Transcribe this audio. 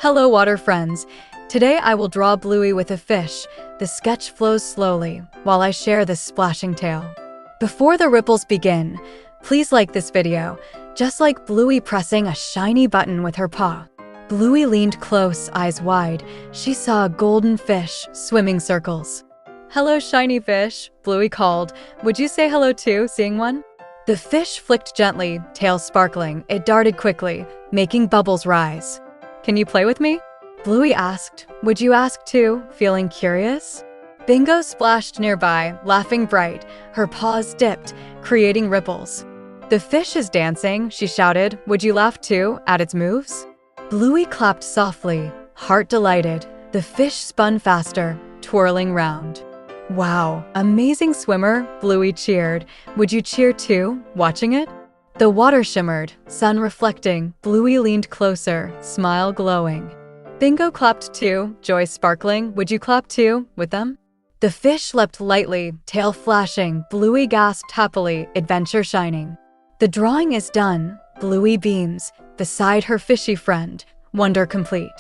Hello, water friends. Today I will draw Bluey with a fish. The sketch flows slowly, while I share this splashing tale. Before the ripples begin, please like this video, just like Bluey pressing a shiny button with her paw. Bluey leaned close, eyes wide. She saw a golden fish swimming circles. "Hello, shiny fish," Bluey called. "Would you say hello too, seeing one?" The fish flicked gently, tail sparkling. It darted quickly, making bubbles rise. "Can you play with me?" Bluey asked. "Would you ask too, feeling curious?" Bingo splashed nearby, laughing bright. Her paws dipped, creating ripples. "The fish is dancing," she shouted. "Would you laugh too, at its moves?" Bluey clapped softly, heart delighted. The fish spun faster, twirling round. "Wow, amazing swimmer," Bluey cheered. "Would you cheer too, watching it?" The water shimmered, sun reflecting. Bluey leaned closer, smile glowing. Bingo clapped too, joy sparkling. "Would you clap too, with them?" The fish leapt lightly, tail flashing. Bluey gasped happily, adventure shining. The drawing is done. Bluey beams beside her fishy friend, wonder complete.